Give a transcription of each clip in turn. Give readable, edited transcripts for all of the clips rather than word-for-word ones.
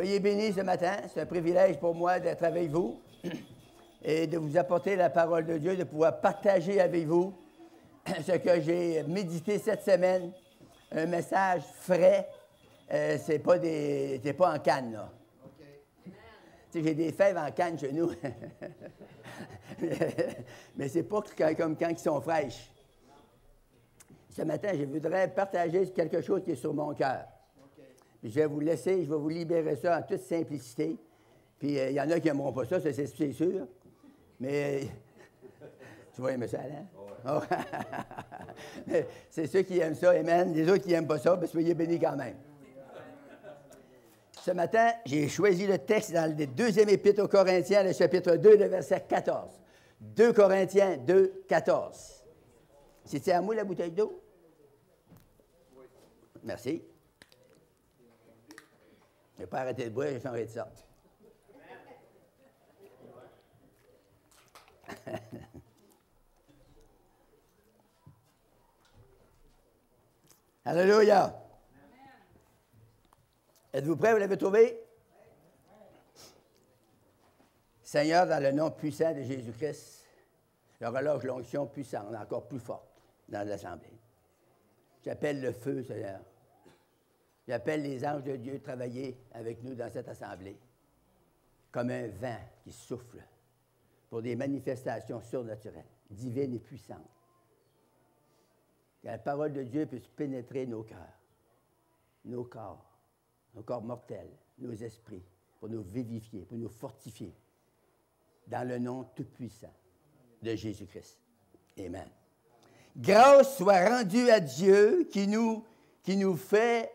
Soyez bénis ce matin. C'est un privilège pour moi d'être avec vous et de vous apporter la parole de Dieu, de pouvoir partager avec vous ce que j'ai médité cette semaine. Un message frais. C'est pas en canne, là. Tu sais, j'ai des fèves en canne chez nous. Mais c'est pas comme quand ils sont fraîches. Ce matin, je voudrais partager quelque chose qui est sur mon cœur. Je vais vous laisser, je vais vous libérer ça en toute simplicité. Puis il y en a qui n'aimeront pas ça, c'est sûr. Mais tu vas aimer ça, Alain? Oh. C'est ceux qui aiment ça, amen. Les autres qui n'aiment pas ça, ben, soyez bénis quand même. Ce matin, j'ai choisi le texte dans le deuxième épître aux Corinthiens, le chapitre 2, le verset 14. 2 Corinthiens 2, 14. C'est-tu à moi la bouteille d'eau? Merci. Je n'ai pas arrêté de boire, j'ai changé de sorte. Alléluia. Êtes-vous prêts? Vous l'avez trouvé? Seigneur, dans le nom puissant de Jésus-Christ, je relâche l'onction puissante, encore plus forte, dans l'Assemblée. J'appelle le feu, Seigneur. J'appelle les anges de Dieu travailler avec nous dans cette assemblée, comme un vent qui souffle pour des manifestations surnaturelles, divines et puissantes. Que la parole de Dieu puisse pénétrer nos cœurs, nos corps mortels, nos esprits, pour nous vivifier, pour nous fortifier, dans le nom tout-puissant de Jésus-Christ. Amen. Grâce soit rendue à Dieu qui nous fait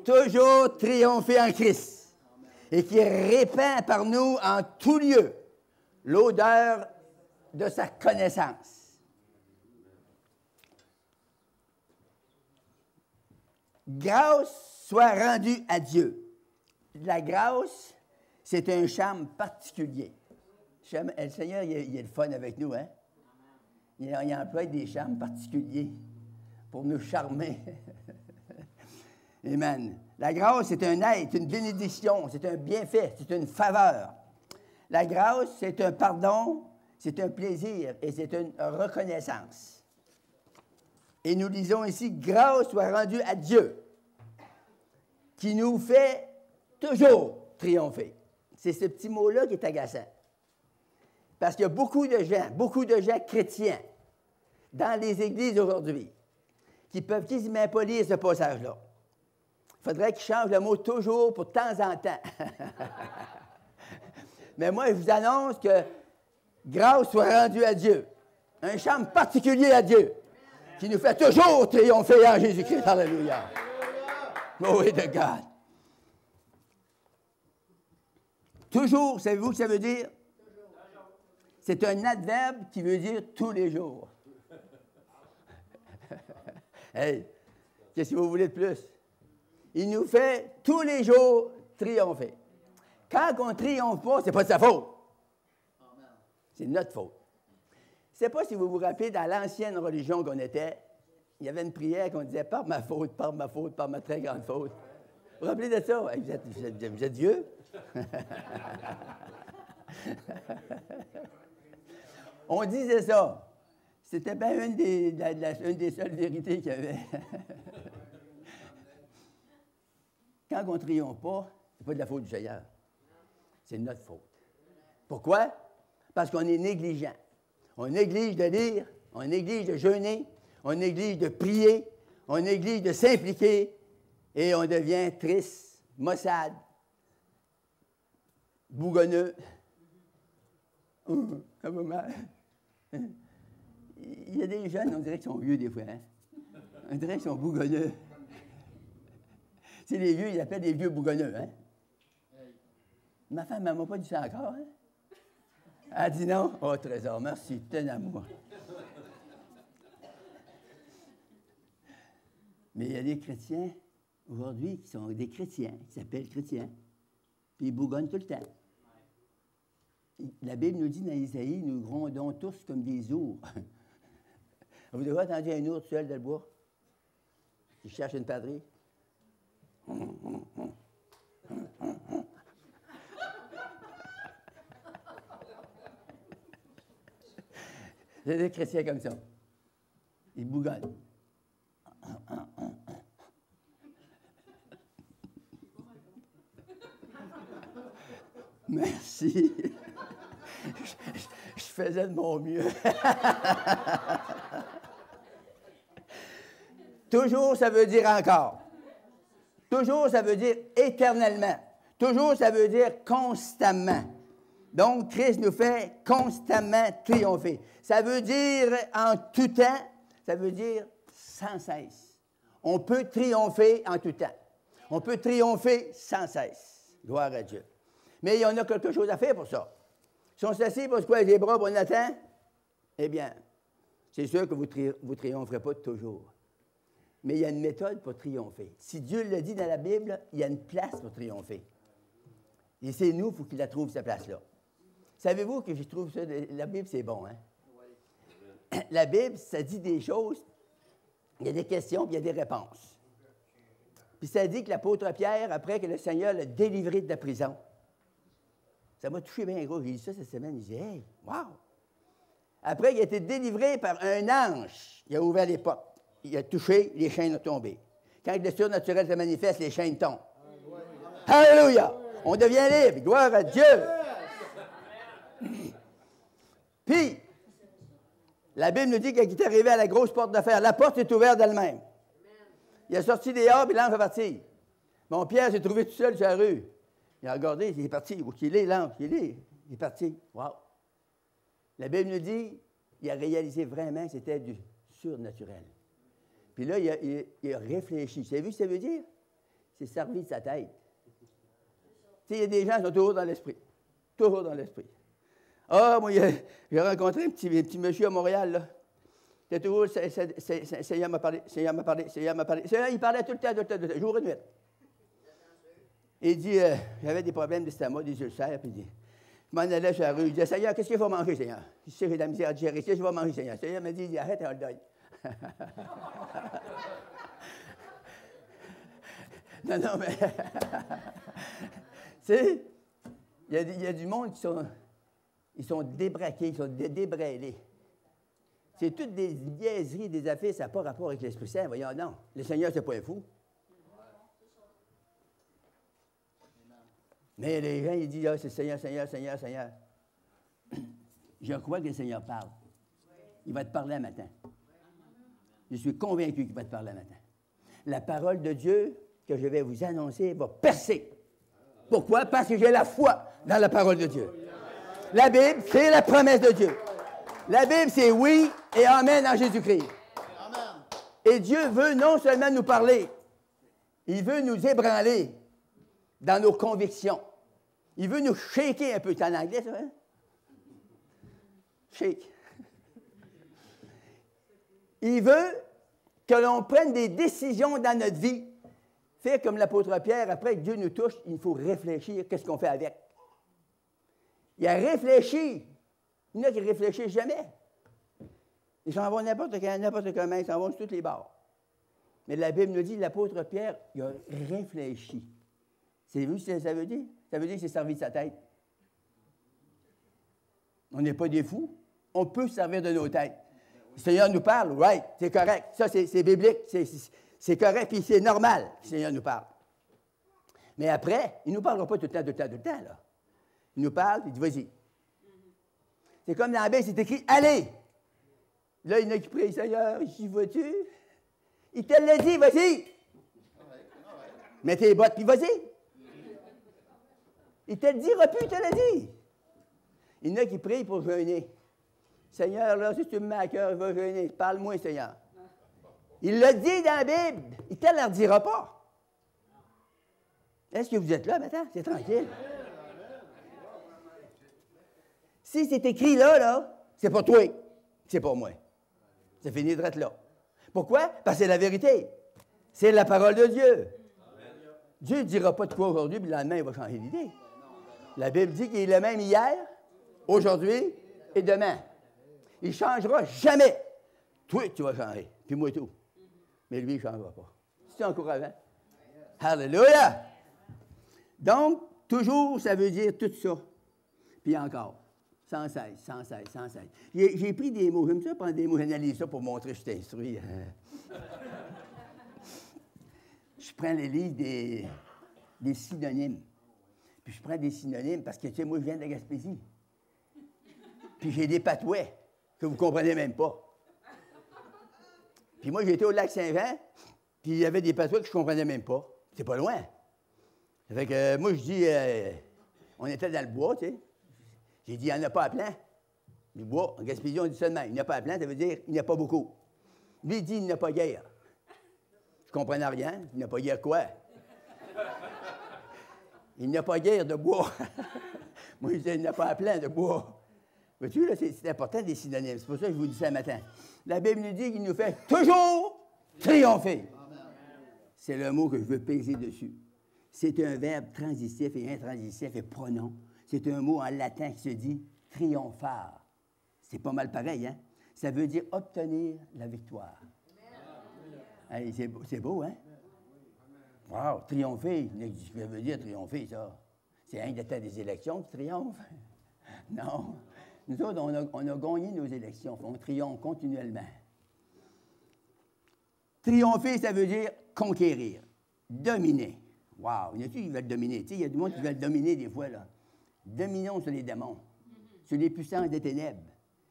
toujours triompher en Christ et qui répand par nous en tout lieu l'odeur de sa connaissance. Grâce soit rendue à Dieu. La grâce, c'est un charme particulier. Le Seigneur, il est le fun avec nous, hein? Il emploie des charmes particuliers pour nous charmer. Amen. La grâce, c'est un aide, c'est une bénédiction, c'est un bienfait, c'est une faveur. La grâce, c'est un pardon, c'est un plaisir et c'est une reconnaissance. Et nous lisons ici, grâce soit rendue à Dieu, qui nous fait toujours triompher. C'est ce petit mot-là qui est agaçant. Parce qu'il y a beaucoup de gens chrétiens, dans les églises aujourd'hui, qui peuvent quasiment pas lire ce passage-là. Il faudrait qu'ils changent le mot « toujours » pour de temps en temps. Mais moi, je vous annonce que grâce soit rendue à Dieu. Un charme particulier à Dieu, qui nous fait toujours triompher en Jésus-Christ. Alléluia. Glory to God. Toujours, savez-vous ce que ça veut dire? C'est un adverbe qui veut dire tous les jours. Hey, qu'est-ce que vous voulez de plus? Il nous fait tous les jours triompher. Quand on ne triomphe pas, ce n'est pas de sa faute. C'est notre faute. Je ne sais pas si vous vous rappelez, dans l'ancienne religion qu'on était, il y avait une prière qu'on disait « Par ma faute, par ma faute, par ma très grande faute ». Vous vous rappelez de ça? Hey, vous êtes vieux? On disait ça. C'était bien une des seules vérités qu'il y avait. Quand on ne triomphe pas, ce n'est pas de la faute du Seigneur. C'est de notre faute. Pourquoi? Parce qu'on est négligent. On néglige de lire, on néglige de jeûner, on néglige de prier, on néglige de s'impliquer et on devient triste, maussade, bougonneux. Ça va mal. Il y a des jeunes, on dirait qu'ils sont vieux des fois. Hein? On dirait qu'ils sont bougonneux. C'est les vieux, ils appellent des vieux bougonneux. Hein? Ma femme ne m'a pas dit ça encore. Hein? Elle a dit non. Oh, trésor, merci, t'es un amour. Mais il y a des chrétiens aujourd'hui qui sont des chrétiens, qui s'appellent chrétiens, puis ils bougonnent tout le temps. La Bible nous dit dans Isaïe, nous grondons tous comme des ours. Vous avez entendu un ours seul dans le bois? Il cherche une padrée. C'est des chrétiens comme ça. Ils bougonnent. Merci. Je faisais de mon mieux. Toujours, ça veut dire encore. Toujours, ça veut dire éternellement. Toujours, ça veut dire constamment. Donc, Christ nous fait constamment triompher. Ça veut dire en tout temps, ça veut dire sans cesse. On peut triompher en tout temps. On peut triompher sans cesse. Gloire à Dieu. Mais il y en a quelque chose à faire pour ça. Si on s'assied pour se croiser les bras, on attend, eh bien, c'est sûr que vous ne triompherez pas toujours. Mais il y a une méthode pour triompher. Si Dieu le dit dans la Bible, il y a une place pour triompher. Et c'est nous, il faut qu'il la trouve, cette place-là. Savez-vous que je trouve ça, la Bible, c'est bon, hein? Oui. La Bible, ça dit des choses, il y a des questions, puis il y a des réponses. Puis ça dit que l'apôtre Pierre, après que le Seigneur l'a délivré de la prison, ça m'a touché bien gros. J'ai dit ça cette semaine, j'ai dit, hey, wow! Après, il a été délivré par un ange. Il a ouvert les portes. Il a touché, les chaînes ont tombé. Quand le surnaturel se manifeste, les chaînes tombent. Alléluia! On devient libre. Gloire à Dieu! Puis, la Bible nous dit qu'il est arrivé à la grosse porte de fer. La porte est ouverte d'elle-même. Il a sorti dehors, puis l'ange est parti. Mon Pierre s'est trouvé tout seul sur la rue. Il a regardé, il est parti. Où qu'il est, l'ange? Il est parti. Wow! La Bible nous dit, il a réalisé vraiment que c'était du surnaturel. Puis là, il a réfléchi. Vous savez ce que ça veut dire? C'est servi de sa tête. Tu sais, il y a des gens qui sont toujours dans l'esprit. Toujours dans l'esprit. Ah, moi, j'ai rencontré un petit monsieur à Montréal, là. C'était toujours, Seigneur m'a parlé, Seigneur m'a parlé, Seigneur m'a parlé. Seigneur, il parlait tout le temps, jour et nuit. Il dit, j'avais des problèmes d'estomac, des ulcères, puis il dit, je m'en allais sur la rue, il dit, Seigneur, qu'est-ce qu'il faut manger, Seigneur? Je sais, j'ai de la misère à gérer, qu'est-ce que je vais manger, Seigneur? Seigneur m'a dit, arrête un hot dog. Non, mais, tu sais, il y a du monde qui sont débraqués, ils sont débraillés. C'est toutes des niaiseries, des affaires, ça n'a pas rapport avec l'Esprit Saint. Voyons, non. Le Seigneur, c'est pas un fou. Mais les gens, ils disent, ah, c'est Seigneur, Seigneur, Seigneur, Seigneur. Je crois que le Seigneur parle. Il va te parler un matin. Je suis convaincu qu'il va te parler un matin. La parole de Dieu que je vais vous annoncer va percer. Pourquoi? Parce que j'ai la foi dans la parole de Dieu. La Bible, c'est la promesse de Dieu. La Bible, c'est oui et amen en Jésus-Christ. Et Dieu veut non seulement nous parler, il veut nous ébranler dans nos convictions. Il veut nous shaker un peu. C'est en anglais, ça, hein? Shake. Il veut que l'on prenne des décisions dans notre vie. Faire comme l'apôtre Pierre, après que Dieu nous touche, il faut réfléchir, qu'est-ce qu'on fait avec. Il a réfléchi. Il y en a qui ne réfléchissent jamais. Ils s'en vont n'importe comment, ils s'en vont sur tous les bords. Mais la Bible nous dit, l'apôtre Pierre, il a réfléchi. C'est vous ce que ça veut dire? Ça veut dire qu'il s'est servi de sa tête. On n'est pas des fous. On peut se servir de nos têtes. Le Seigneur nous parle, right, c'est correct. Ça, c'est biblique, c'est correct, puis c'est normal que le Seigneur nous parle. Mais après, il ne nous parlera pas tout le temps, là. Il nous parle, il dit, vas-y. C'est comme dans la Bible, c'est écrit, allez! Là, il y en a qui prient, Seigneur, j'y vas-tu? Il te l'a dit, vas-y! Mets tes bottes, puis vas-y! Il te le dira plus, il te l'a dit! Il y en a qui prient pour jeûner. Seigneur, là, si tu me mets à cœur, il va jeûner. Parle-moi, Seigneur. Il l'a dit dans la Bible. Il ne te le redira pas. Est-ce que vous êtes là maintenant? C'est tranquille. Si c'est écrit là, c'est pas toi. C'est pas moi. C'est fini de être là. Pourquoi? Parce que c'est la vérité. C'est la parole de Dieu. Dieu ne dira pas de quoi aujourd'hui, puis le lendemain, il va changer d'idée. La Bible dit qu'il est le même hier, aujourd'hui et demain. Il ne changera jamais. Toi, tu vas changer. Puis moi, tout. Mais lui, il ne changera pas. C'est encourageant. Alléluia! Donc, toujours, ça veut dire tout ça. Puis encore. Sans cesse, sans cesse, sans cesse. J'ai pris des mots, j'aime ça prendre des mots, j'analyse ça pour montrer que je suis instruit. Je prends les livres des synonymes. Puis je prends des synonymes parce que, tu sais, moi, je viens de la Gaspésie. Puis j'ai des patois que vous ne comprenez même pas. Puis moi, j'étais au lac Saint-Jean, puis il y avait des patois que je ne comprenais même pas. C'est pas loin. Fait que moi, je dis, on était dans le bois, tu sais. J'ai dit, il n'y en a pas à plein. Du bois, en Gaspésie, on dit seulement, il n'y en a pas à plein, ça veut dire, il n'y a pas beaucoup. Lui, il dit, il n'y a pas guère. Je ne comprenais rien. Il n'y a pas guère quoi? Il n'y a pas guère de bois. Moi, je dis, il n'y a pas à plein de bois. Vois-tu, là, c'est important des synonymes. C'est pour ça que je vous dis ça matin. La Bible nous dit qu'il nous fait toujours triompher. C'est le mot que je veux peser dessus. C'est un verbe transitif et intransitif et pronom. C'est un mot en latin qui se dit triomphare. C'est pas mal pareil, hein? Ça veut dire obtenir la victoire. Hey, c'est beau, hein? Wow, triompher, ça veut dire triompher, ça. C'est un des temps des élections qui triomphe. Non. Nous autres, on a gagné nos élections. On triomphe continuellement. Triompher, ça veut dire conquérir, dominer. Wow! Il y a qui veulent dominer? Tu sais, il y a du monde qui veulent dominer des fois, là. Dominons sur les démons, sur les puissances des ténèbres,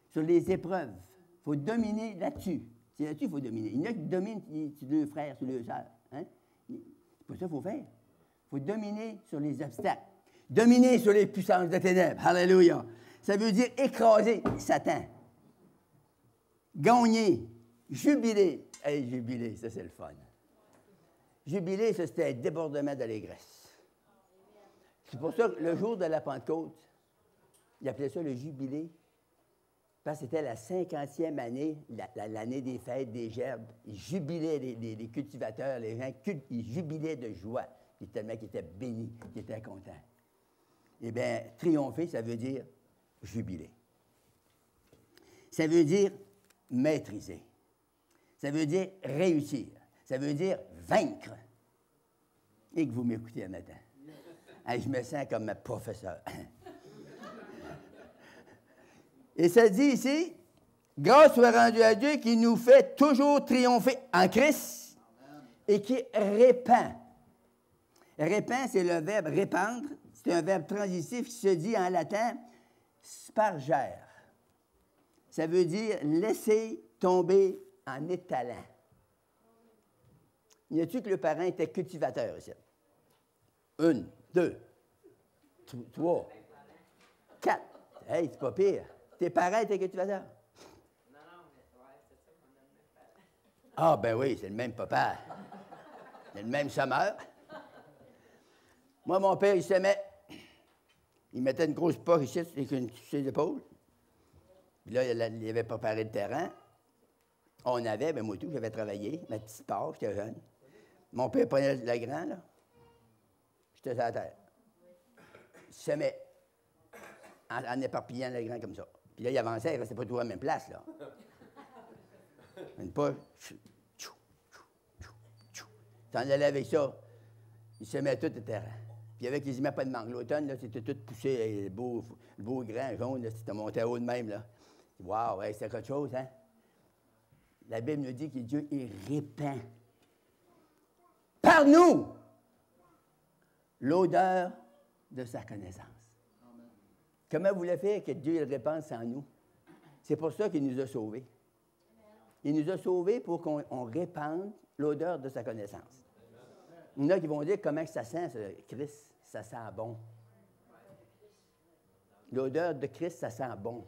sur les épreuves. Il faut dominer là-dessus. C'est là-dessus qu'il faut dominer. Il y en a qui dominent sur leurs frères, sur leurs sœurs. Hein? C'est pas ça qu'il faut faire. Il faut dominer sur les obstacles. Dominer sur les puissances des ténèbres. Alléluia! Ça veut dire écraser Satan. Gagner. Jubiler. Hey, jubiler, ça, c'est le fun. Jubiler, ça, c'était un débordement d'allégresse. C'est pour ça que le jour de la Pentecôte, ils appelaient ça le jubilé, parce que c'était la 50e année, l'année des fêtes, des gerbes. Ils jubilaient, les cultivateurs, les gens, ils jubilaient de joie, tellement qu'ils étaient bénis, qu'ils étaient contents. Eh bien, triompher, ça veut dire jubiler. Ça veut dire maîtriser. Ça veut dire réussir. Ça veut dire vaincre. Et que vous m'écoutez un matin. Hey, je me sens comme un professeur. Et ça dit ici, grâce soit rendue à Dieu qui nous fait toujours triompher en Christ et qui répand. Répand, c'est le verbe répandre. C'est un verbe transitif qui se dit en latin spargere. Ça veut dire laisser tomber en étalant. Y a-t-il que le parent était cultivateur ici? 1, 2, 3, 4. Hey, c'est pas pire. Tes parents étaient cultivateurs? Non, c'est ça qu'on a le même père. Ah, ben oui, c'est le même papa. C'est le même semeur. Moi, mon père, il semait. Il mettait une grosse poche ici, sur ses épaules. Puis là, il avait préparé le terrain. On avait, ben moi tout, j'avais travaillé, ma petite part, j'étais jeune. Mon père prenait le grain, là. J'étais sur la terre. Il semait en éparpillant le grain comme ça. Puis là, il avançait, il ne restait pas toujours à la même place, là. Une poche. T'en allais avec ça. Il semait tout le terrain. Puis il n'y avait quasiment pas de manque. L'automne, là, c'était tout poussé, le beau grain jaune, là, c'était monté haut de même, là. Wow, ouais, c'est quelque chose, hein? La Bible nous dit que Dieu, il répand par nous l'odeur de sa connaissance. Amen. Comment vous le faites que Dieu il répande en nous? C'est pour ça qu'il nous a sauvés. Il nous a sauvés pour qu'on répande l'odeur de sa connaissance. Il y en a qui vont dire comment ça sent, Christ, ça sent bon. L'odeur de Christ, ça sent bon.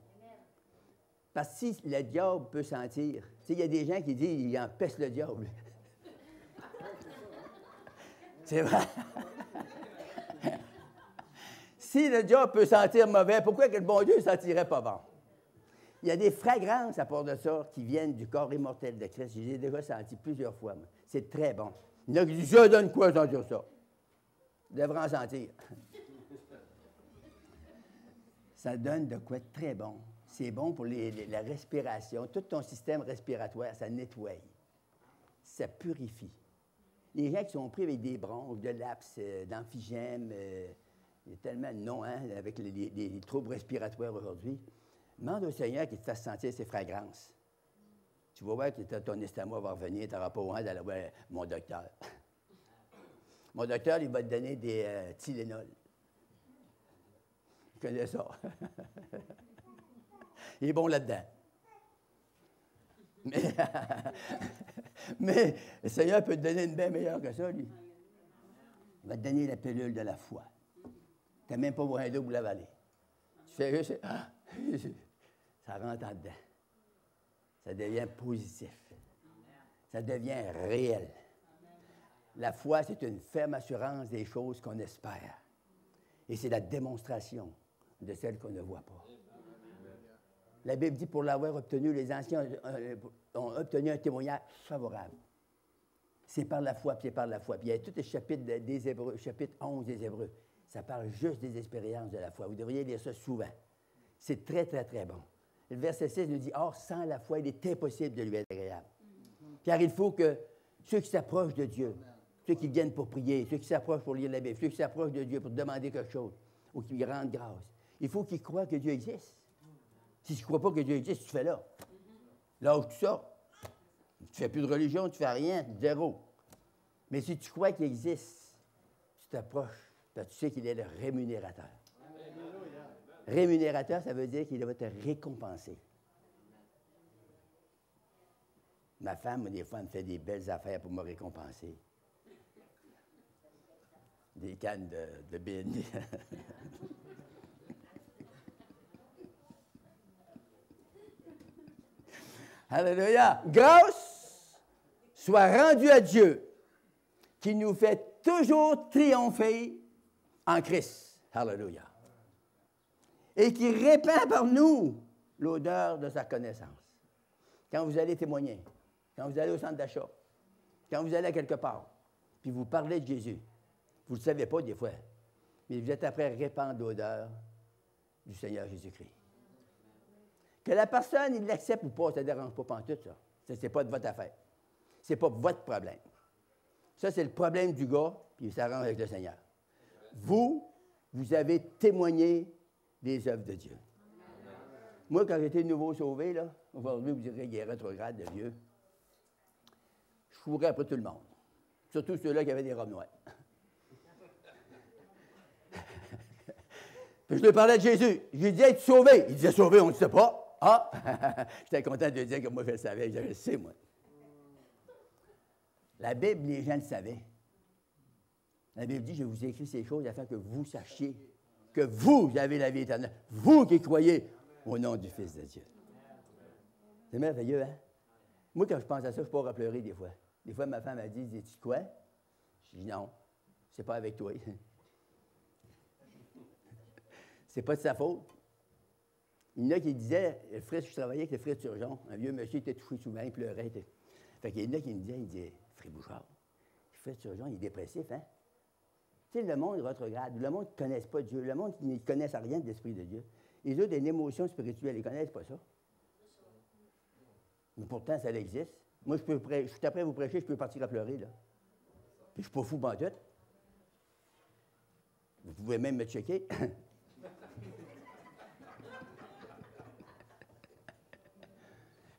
Parce que si le diable peut sentir, tu sais, il y a des gens qui disent qu'il empêche le diable. C'est vrai. Si le diable peut sentir mauvais, pourquoi que le bon Dieu ne sentirait pas bon? Il y a des fragrances à part de ça qui viennent du corps immortel de Christ. Je les ai déjà sentis plusieurs fois. Moi. C'est très bon. Il y en a qui disent, ça donne quoi sentir ça? Vous devrez en sentir. Ça donne de quoi de très bon. C'est bon pour la respiration. Tout ton système respiratoire, ça nettoie. Ça purifie. Les gens qui sont pris avec des bronches, de l'APS, d'emphygème, Il y a tellement de noms, hein, avec les troubles respiratoires aujourd'hui. Demande au Seigneur qu'il te fasse sentir ses fragrances. Tu vas voir que ton estomac va revenir, tu n'auras pas besoin d'aller voir mon docteur. Mon docteur, il va te donner des Tylenol. Je connais ça. Il est bon là-dedans. Mais le Seigneur peut te donner une bien meilleure que ça, lui. Il va te donner la pilule de la foi. Tu n'as même pas besoin d'eau pour l'avaler. Tu fais juste, ça rentre en dedans. Ça devient positif. Ça devient réel. La foi, c'est une ferme assurance des choses qu'on espère. Et c'est la démonstration de celles qu'on ne voit pas. La Bible dit, pour l'avoir obtenu, les anciens ont obtenu un témoignage favorable. C'est par la foi, puis c'est par la foi. Puis il y a tout le chapitre des Hébreux, chapitre 11 des Hébreux. Ça parle juste des expériences de la foi. Vous devriez lire ça souvent. C'est très, très, très bon. Le verset 6 nous dit, « Or, sans la foi, il est impossible de lui être agréable. » Car il faut que ceux qui s'approchent de Dieu, ceux qui viennent pour prier, ceux qui s'approchent pour lire la Bible, ceux qui s'approchent de Dieu pour demander quelque chose, ou qui lui rendent grâce, il faut qu'ils croient que Dieu existe. Si tu ne crois pas que Dieu existe, tu fais là. Là où tu sors, tu ne fais plus de religion, tu ne fais rien, zéro. Mais si tu crois qu'il existe, tu t'approches, parce que tu sais qu'il est le rémunérateur. Rémunérateur, ça veut dire qu'il va te récompenser. Ma femme, des fois, elle me fait des belles affaires pour me récompenser. Des cannes de BND. Alléluia! Grâce soit rendue à Dieu, qui nous fait toujours triompher en Christ. Alléluia! Et qui répand par nous l'odeur de sa connaissance. Quand vous allez témoigner, quand vous allez au centre d'achat, quand vous allez à quelque part, puis vous parlez de Jésus, vous ne le savez pas des fois, mais vous êtes après à répandre l'odeur du Seigneur Jésus-Christ. Que la personne, il l'accepte ou pas, ça ne dérange pas pantoute, ça. Ce n'est pas de votre affaire. Ce n'est pas votre problème. Ça, c'est le problème du gars, puis il s'arrange avec le Seigneur. Vous avez témoigné des œuvres de Dieu. Moi, quand j'étais nouveau sauvé, là, aujourd'hui, vous direz qu'il est rétrograde de vieux, je courais après tout le monde. Surtout ceux-là qui avaient des robes noires. Puis je lui parlais de Jésus. Je lui disais, es-tu sauvé? Il disait, sauvé, on ne sait pas. Ah! J'étais content de lui dire que moi, je le savais. Je le sais, moi. La Bible, les gens le savaient. La Bible dit, je vous ai écrit ces choses afin que vous sachiez que vous avez la vie éternelle. Vous qui croyez au nom du Fils de Dieu. C'est merveilleux, hein? Moi, quand je pense à ça, je peux pas pleurer des fois. Des fois, ma femme m'a dit, dis-tu quoi? Je dis, non, c'est pas avec toi. C'est pas de sa faute. Il y en a qui disaient, je travaillais avec le frère Turgeon, un vieux monsieur qui était touché souvent, il pleurait. Fait qu'il y en a qui me disaient, il disait, frère Bouchard, le frère Turgeon, il est dépressif, hein? Tu sais, le monde retrograde, le monde ne connaît pas Dieu, le monde ne connaît rien de l'Esprit de Dieu. Les autres, une émotion spirituelle, ils ne connaissent pas ça. Mais pourtant, ça existe. Moi, je suis après vous prêcher, je peux partir à pleurer, là. Puis je ne suis pas fou pantoute. Vous pouvez même me checker.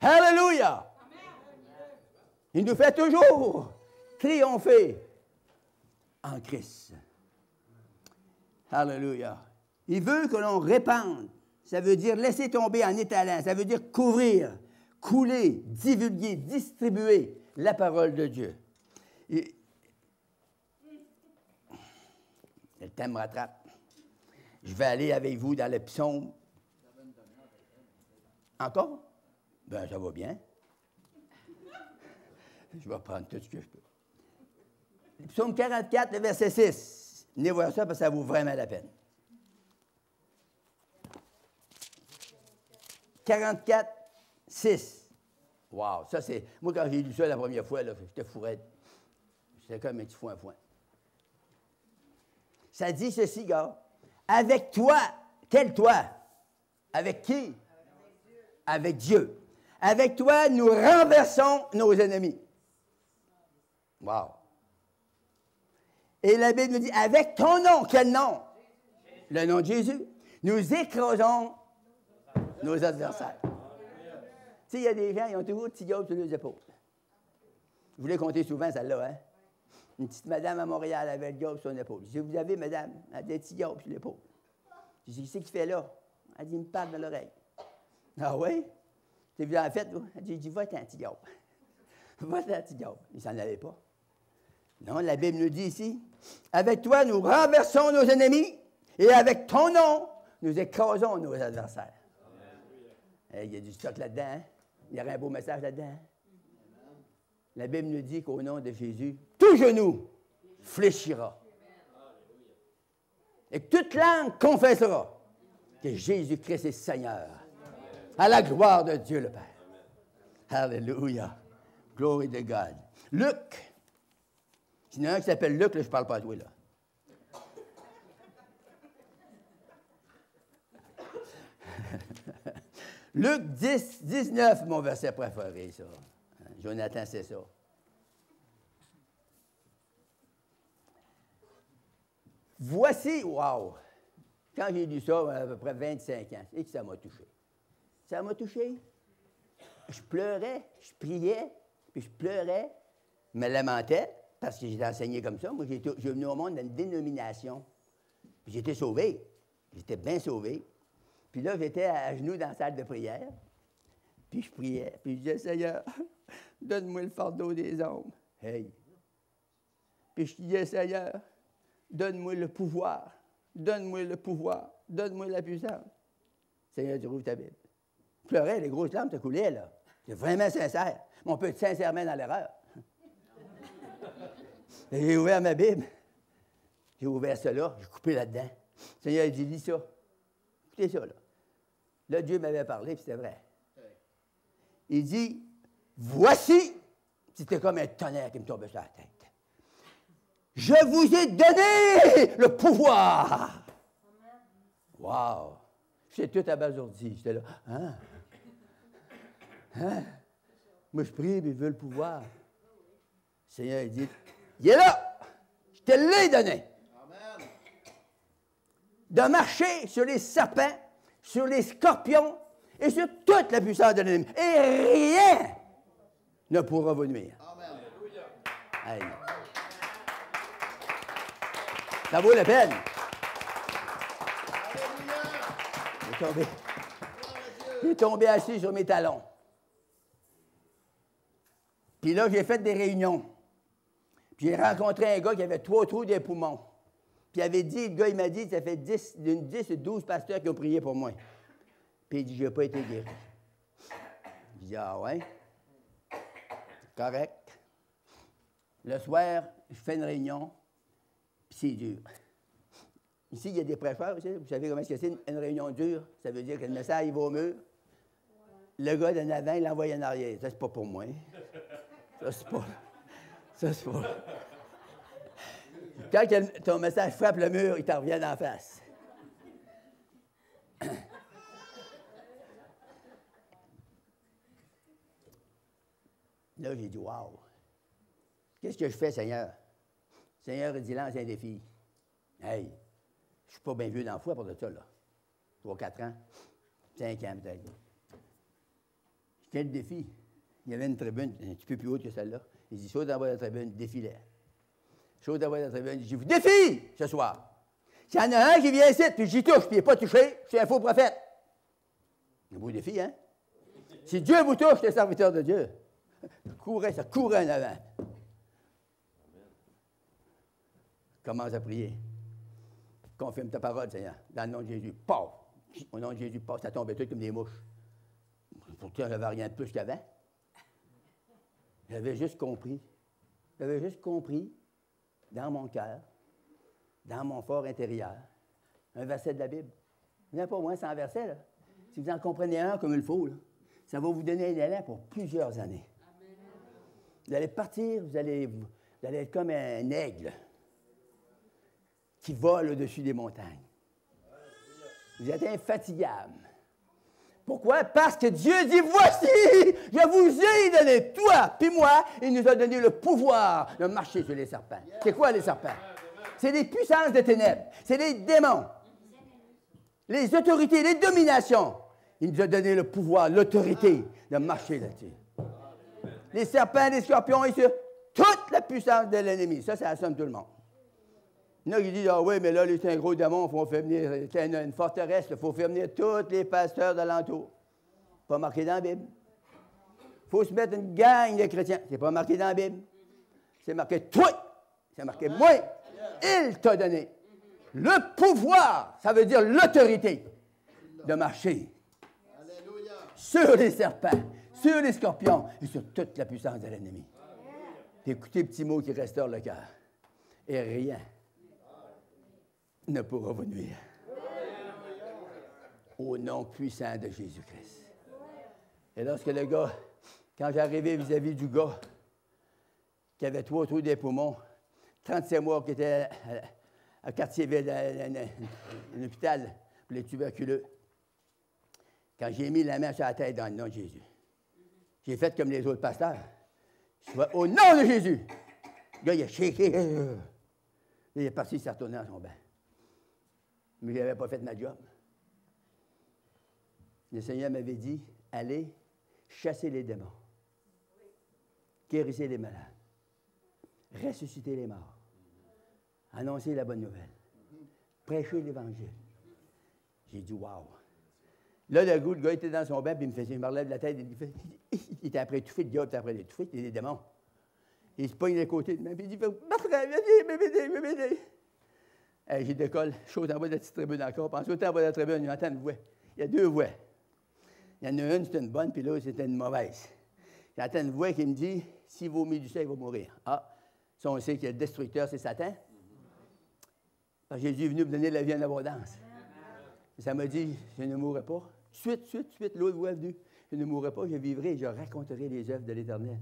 Alléluia! Il nous fait toujours triompher en Christ. Alléluia. Il veut que l'on répande. Ça veut dire laisser tomber en étalant. Ça veut dire couvrir, couler, divulguer, distribuer la parole de Dieu. Et le thème me rattrape. Je vais aller avec vous dans le psaume. Encore? Ben, ça va bien. Je vais prendre tout ce que je peux. Le psaume 44, le verset 6. Venez voir ça parce que ça vaut vraiment la peine. 44, 6. Wow, ça c'est... Moi, quand j'ai lu ça la première fois, là, j'étais fourrette. J'étais comme un petit foin. Ça dit ceci, gars. Avec toi, quel toi? Avec qui? Avec Dieu. Avec toi, nous renversons nos ennemis. Wow. Et la Bible nous dit, avec ton nom, quel nom? le nom de Jésus, nous écrasons nos adversaires. Tu sais, il y a des gens, ils ont toujours un petit diable sur les épaules. Je voulais compter souvent celle-là, hein? Une petite madame à Montréal avait le diable sur son épaule. Je dis, vous avez, madame, elle a des petits diables sur l'épaule. Je dis, qu'est-ce qu'il fait là? Elle dit, il me parle dans l'oreille. Ah oui? C'est vous en faites, vous? Elle dit, va-t'en, petit diable. Va-t'en, petit diable. Il ne s'en allait pas. Non, la Bible nous dit ici, avec toi, nous renversons nos ennemis et avec ton nom, nous écrasons nos adversaires. Hey, il y a du stock là-dedans, hein? Il y aurait un beau message là-dedans. Hein? La Bible nous dit qu'au nom de Jésus, tout genou fléchira. Et que toute langue confessera que Jésus-Christ est Seigneur. À la gloire de Dieu le Père. Alléluia. Glory to God. Luc. S'il y en a un qui s'appelle Luc, là, je ne parle pas à toi, là. Luc 10, 19, mon verset préféré, ça. Jonathan, c'est ça. Voici, wow! Quand j'ai lu ça, à peu près 25 ans, et que ça m'a touché. Ça m'a touché. Je pleurais, je priais, puis je pleurais, je me lamentais, parce que j'étais enseigné comme ça. Moi, j'ai venu au monde dans une dénomination. Puis j'étais sauvé. J'étais bien sauvé. Puis là, j'étais à genoux dans la salle de prière. Puis je priais. Puis je disais, Seigneur, donne-moi le fardeau des hommes. Hey! Puis je disais, Seigneur, donne-moi le pouvoir. Donne-moi le pouvoir. Donne-moi la puissance. Seigneur, tu rouvres ta Bible. Je pleurais, les grosses larmes te coulaient, là. C'est vraiment sincère. Mais on peut être sincèrement dans l'erreur. J'ai ouvert ma Bible. J'ai ouvert cela. J'ai coupé là-dedans. Seigneur, il dit, lis ça. Écoutez ça, là. Là, Dieu m'avait parlé, puis c'était vrai. Il dit, voici, c'était comme un tonnerre qui me tombait sur la tête. Je vous ai donné le pouvoir. Wow! J'étais tout abasourdi. J'étais là, hein? Hein? Moi, je prie, mais je veux le pouvoir. Le Seigneur, il dit, il est là! Je te l'ai donné. Amen. De marcher sur les serpents, sur les scorpions et sur toute la puissance de l'ennemi. Et rien ne pourra vous nuire. Amen. Hey. Ça vaut la peine. J'ai tombé assis sur mes talons. Puis là, j'ai fait des réunions. Puis j'ai rencontré un gars qui avait 3 trous des poumons. Puis il avait dit, le gars, il m'a dit, ça fait 10 ou 12 pasteurs qui ont prié pour moi. Puis il dit, je n'ai pas été guéri. Je dis, ah ouais? Correct. Le soir, je fais une réunion, puis c'est dur. Ici, il y a des prêcheurs, vous savez comment c'est une réunion dure? Ça veut dire que le message, il va au mur. Le gars d'en avant, il l'envoie en arrière. Ça, c'est pas pour moi. Ça, c'est pas... Ça, c'est pas... Quand ton message frappe le mur, il t'en revient en face. Là, j'ai dit, wow! Qu'est-ce que je fais, Seigneur? Seigneur, il dit, lance un défi. Hey! Je ne suis pas bien vieux dans la foi pour de ça, là. 3, 4 ans, 5 ans peut-être. C'était le défi. Il y avait une tribune un petit peu plus haute que celle-là. Il dit, saute en bas de la tribune, défilait. Saute en bas de la tribune, il dit, je vous défie ce soir. S'il y en a un qui vient ici, puis j'y touche, puis il n'est pas touché, je suis un faux prophète. Un beau défi, hein? Si Dieu vous touche, c'est serviteur de Dieu. Ça courait en avant. Commence à prier. Confirme ta parole, Seigneur. Dans le nom de Jésus. Paf! Au nom de Jésus, paf! Ça tombait tout comme des mouches. Pourtant, je n'avais rien de plus qu'avant. J'avais juste compris. J'avais juste compris, dans mon cœur, dans mon fort intérieur, un verset de la Bible. Il n'y en a pas moins 100 versets, là. Si vous en comprenez un comme il faut, là, ça va vous donner un élan pour plusieurs années. Amen. Vous allez partir, vous allez être comme un aigle qui vole au-dessus des montagnes. Vous êtes infatigable. Pourquoi? Parce que Dieu dit, voici, je vous ai donné, toi, puis moi, il nous a donné le pouvoir de marcher sur les serpents. C'est quoi les serpents? C'est des puissances de ténèbres. C'est des démons. les autorités, les dominations. Il nous a donné le pouvoir, l'autorité de marcher là-dessus. Les serpents, les scorpions et sur toute la puissance de l'ennemi. Ça assomme tout le monde. Il y en a qui disent, ah oui, mais là, c'est un gros démon, il faut faire venir, c'est une forteresse, il faut faire venir tous les pasteurs d'alentour. Pas marqué dans la Bible. Il faut se mettre une gang de chrétiens. C'est pas marqué dans la Bible. C'est marqué toi. C'est marqué moi. Il t'a donné le pouvoir, ça veut dire l'autorité, de marcher sur les serpents, sur les scorpions et sur toute la puissance de l'ennemi. Écoutez, petits mots qui restaurent le cœur. Et rien ne pourra vous nuire. Au nom puissant de Jésus-Christ. Et lorsque le gars, quand j'arrivais vis-à-vis du gars qui avait 3 trous des poumons, 37 mois, qui était à Cartierville, un hôpital pour les tuberculeux, quand j'ai mis la main sur la tête dans le nom de Jésus, j'ai fait comme les autres pasteurs. Je suis au nom de Jésus. Le gars, il a shaké. Il est parti, il s'est retourné dans son bain. Mais je n'avais pas fait ma job. Le Seigneur m'avait dit, allez chasser les démons, guérissez les malades, ressusciter les morts, annoncer la bonne nouvelle, prêcher l'Évangile. J'ai dit, wow. Là, le gars était dans son bain, puis il me parlait de la tête, il était après étouffé, le diable était après étouffé, il était des démons. Il se pogne de côté de moi, puis il dit, m'aider. J'ai décolle, chose en bas de la petite tribune encore, puis ensuite en bas de la tribune, il entend une voix. Il y a 2 voix. Il y en a une, c'était une bonne, puis l'autre, c'était une mauvaise. J'entends une voix qui me dit, s'il vomit du sang, il va mourir. Ah, ça, on sait que le destructeur, c'est Satan. Parce que Jésus est venu me donner la vie en abondance. Et ça m'a dit, je ne mourrai pas. Suite, l'autre voix est venue. Je ne mourrai pas, je vivrai et je raconterai les œuvres de l'Éternel.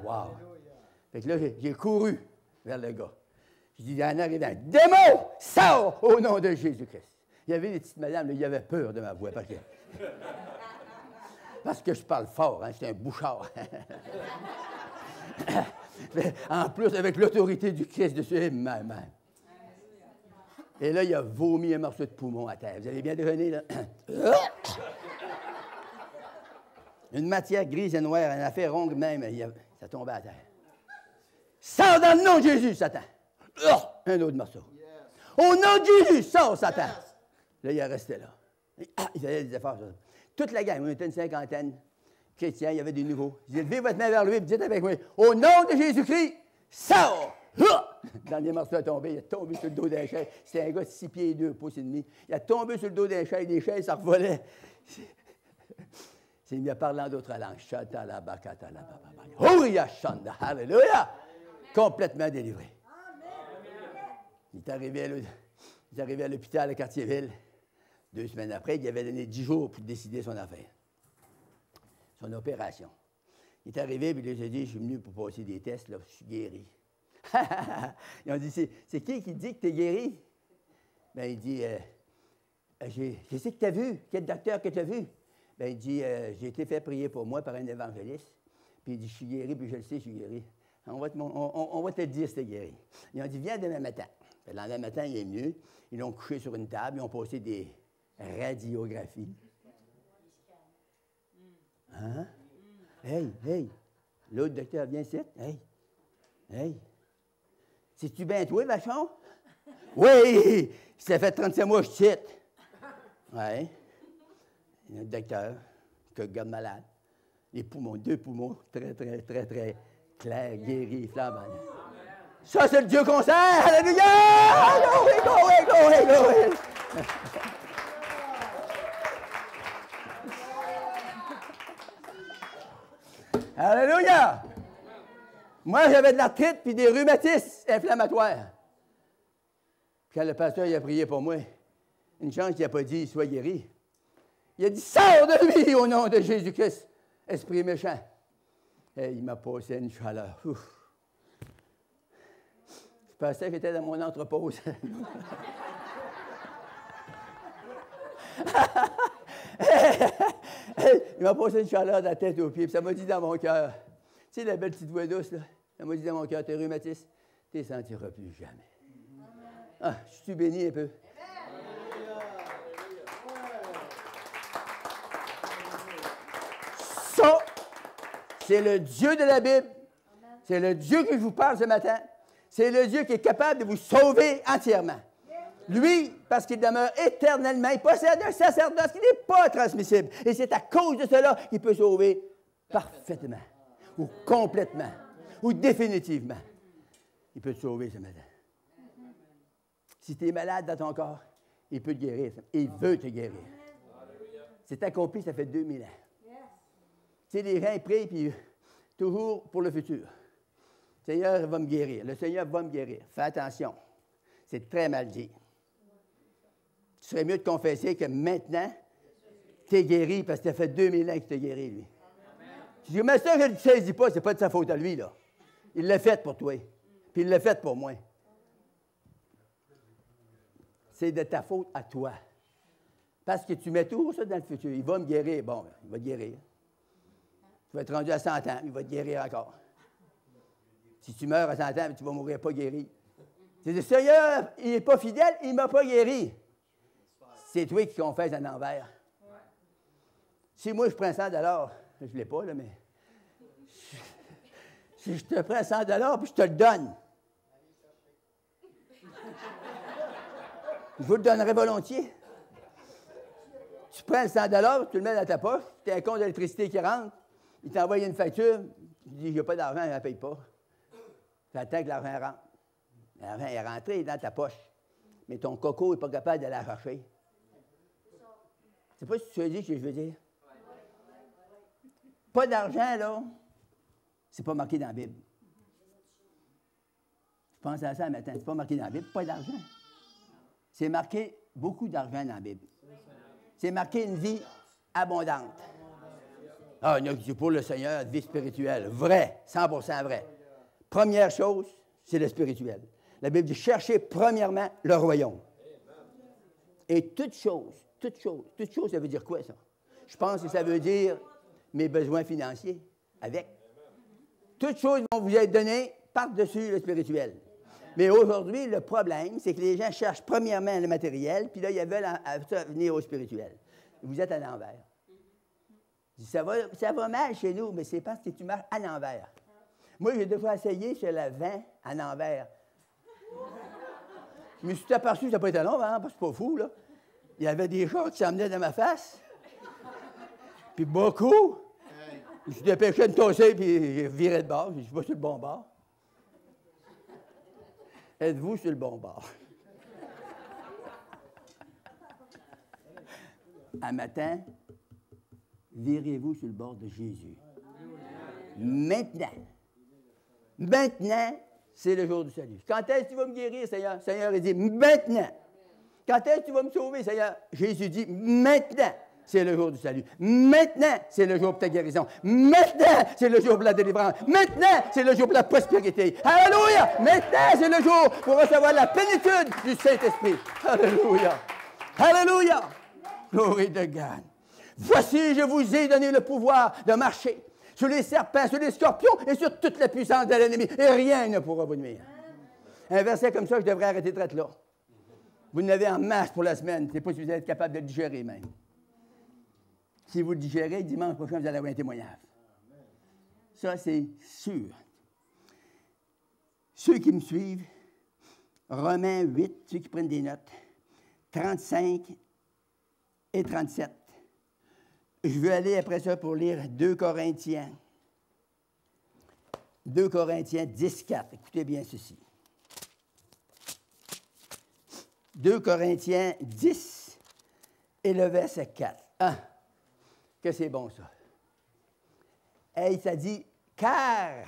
Wow! Fait que là, j'ai couru vers le gars. Je dis, en arrivant, démon, sors au nom de Jésus-Christ. Il y avait des petites madames, là, il y avait peur de ma voix. Parce que je parle fort, hein, j'étais un bouchard. En plus, avec l'autorité du Christ dessus, maman. Et là, il a vomi un morceau de poumon à terre. Vous avez bien deviné, là? Une matière grise et noire, une affaire ronde même, ça tombait à terre. Sors dans le nom de Jésus, Satan! Un autre morceau. Au nom de Jésus, sors, Satan! Là, il est resté là. Il faisait des efforts. Toute la gang, on était une 50aine chrétiens, il y avait des nouveaux. Je dis, levez votre main vers lui et dites avec moi, au nom de Jésus-Christ, sors! Dans les morceaux à tomber, il est tombé sur le dos d'un chaise. C'était un gars de 6 pieds et 2 pouces et demi. Il a tombé sur le dos d'un chaise, les chaises, ça revolait. C'est mis à parler en d'autres langues. Alléluia! Complètement délivré. Il est arrivé à l'hôpital à Cartierville. 2 semaines après, il avait donné 10 jours pour décider son affaire, son opération. Il est arrivé, puis il a dit, je suis venu pour passer des tests, là, je suis guéri. Ils ont dit, c'est qui dit que tu es guéri? Bien, il dit, je sais que tu as vu, quel docteur que tu as vu? Bien, il dit, j'ai été fait prier pour moi par un évangéliste, puis il dit, je suis guéri, puis je le sais, je suis guéri. On va te le dire si tu es guéri. Ils ont dit, viens demain matin. Le lendemain matin, il est venu, ils l'ont couché sur une table, ils ont passé des radiographies. Hein? Hey, l'autre docteur vient ici. Hey. C'est-tu bien toi, Vachon? Oui! Ça fait 35 mois que je cite. Oui. Un docteur, que garde malade. Les poumons, 2 poumons, très clairs, guéris, flambants. Ça, c'est le Dieu qu'on sert! Alléluia! Glory! Alléluia! Moi, j'avais de l'arthrite puis des rhumatismes inflammatoires. Puis quand le pasteur il a prié pour moi, une chance qu'il n'a pas dit « Sois guéri ». Il a dit « Sors de lui au nom de Jésus-Christ, esprit méchant ». Et il m'a passé une chaleur. Ouf. Je pensais que j'étais dans mon entrepôt. Il m'a passé une chaleur de la tête aux pieds, puis ça m'a dit dans mon cœur, tu sais, la belle petite voix douce, là, ça m'a dit dans mon cœur, tes rhumatismes, tu ne les sentiras plus jamais. Ah, je suis béni un peu. C'est le Dieu de la Bible. C'est le Dieu que je vous parle ce matin. C'est le Dieu qui est capable de vous sauver entièrement. Lui, parce qu'il demeure éternellement, il possède un sacerdoce qui n'est pas transmissible. Et c'est à cause de cela qu'il peut sauver parfaitement, ou complètement, ou définitivement. Il peut te sauver ce matin. Si tu es malade dans ton corps, il peut te guérir. Il veut te guérir. C'est accompli, ça fait 2000 ans. Tu sais, les gens prient, puis toujours pour le futur. Le Seigneur va me guérir. Le Seigneur va me guérir. Fais attention. C'est très mal dit. Tu serais mieux de confesser que maintenant, tu es guéri parce que ça fait 2000 ans qu'il t'a guéri, lui. Tu dis, mais ça, je ne le saisis pas, c'est pas de sa faute à lui, là. Il l'a fait pour toi. Puis il l'a fait pour moi. C'est de ta faute à toi. Parce que tu mets tout ça dans le futur. Il va me guérir. Bon, il va te guérir. Tu vas être rendu à 100 ans, il va te guérir encore. Si tu meurs à 100 ans, tu vas mourir pas guéri. Tu dis, le Seigneur, il n'est pas fidèle, il ne m'a pas guéri. C'est toi qui confesse en envers. Si moi, je prends 100 $, je ne l'ai pas, là, mais... Si je te prends 100 $ puis je te le donne, je vous le donnerai volontiers. Tu prends le 100 $, tu le mets dans ta poche, tu as un compte d'électricité qui rentre, il t'envoie une facture, tu dis, il n'y a pas d'argent, il ne la paye pas. Tu attends que l'argent rentre. L'argent est rentré dans ta poche, mais ton coco n'est pas capable de la chercher. Je ne sais pas si tu as dit ce que je veux dire. Pas d'argent, là, c'est pas marqué dans la Bible. Je pense à ça le matin, c'est pas marqué dans la Bible, pas d'argent. C'est marqué beaucoup d'argent dans la Bible. C'est marqué une vie abondante. Ah, il y a pour le Seigneur, une vie spirituelle. Vrai, 100% vrai. Première chose, c'est le spirituel. La Bible dit, cherchez premièrement le royaume. Et toute chose, ça veut dire quoi, ça? Je pense que ça veut dire mes besoins financiers, avec. Toutes choses vont vous être données par-dessus le spirituel. Mais aujourd'hui, le problème, c'est que les gens cherchent premièrement le matériel, puis là, ils veulent venir au spirituel. Vous êtes à l'envers. Ça va mal chez nous, mais c'est parce que tu marches à l'envers. Moi, j'ai deux fois essayé sur le vent à l'envers. Je me suis aperçu que ça n'a pas été long, hein, parce que c'est pas fou, là. Il y avait des gens qui s'emmenaient dans ma face. Puis beaucoup. Je me suis dépêché de tosser, puis j'ai viré de bord. Je suis pas sur le bon bord. Êtes-vous sur le bon bord? Un matin, virez-vous sur le bord de Jésus. Maintenant. Maintenant, c'est le jour du salut. Quand est-ce que tu vas me guérir, Seigneur? Seigneur, il dit maintenant. Quand est-ce que tu vas me sauver, Seigneur? Jésus dit maintenant. C'est le jour du salut. Maintenant, c'est le jour pour ta guérison. Maintenant, c'est le jour pour la délivrance. Maintenant, c'est le jour pour la prospérité. Alléluia! Maintenant, c'est le jour pour recevoir la plénitude du Saint-Esprit. Alléluia! Alléluia! Glory to God. Voici, je vous ai donné le pouvoir de marcher sur les serpents, sur les scorpions et sur toute la puissance de l'ennemi. Et rien ne pourra vous nuire. Un verset comme ça, je devrais arrêter de être là. Vous en avez en masse pour la semaine. Je ne sais pas si vous êtes capable de le digérer même. Si vous le digérez, dimanche prochain, vous allez avoir un témoignage. Ça, c'est sûr. Ceux qui me suivent, Romains 8, ceux qui prennent des notes, 35 et 37. Je veux aller après ça pour lire 2 Corinthiens. 2 Corinthiens 10, 4. Écoutez bien ceci. 2 Corinthiens 10 et le verset 4. Ah, que c'est bon ça. Hey, ça dit « car ».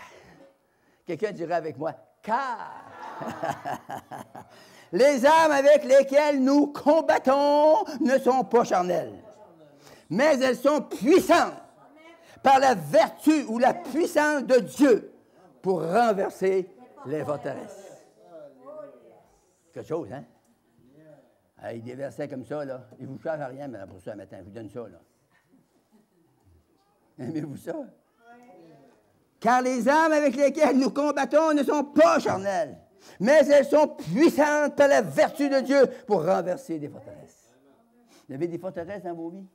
Quelqu'un dirait avec moi « car ». Les armes avec lesquelles nous combattons ne sont pas charnelles, mais elles sont puissantes par la vertu ou la puissance de Dieu pour renverser les forteresses. Quelque chose, hein? Hey, des versets comme ça, là, ils ne vous chargent à rien mais pour ça matin, je vous donne ça, là. Aimez-vous ça? Car les armes avec lesquelles nous combattons ne sont pas charnelles, mais elles sont puissantes par la vertu de Dieu pour renverser des forteresses. Vous avez des forteresses dans vos vies?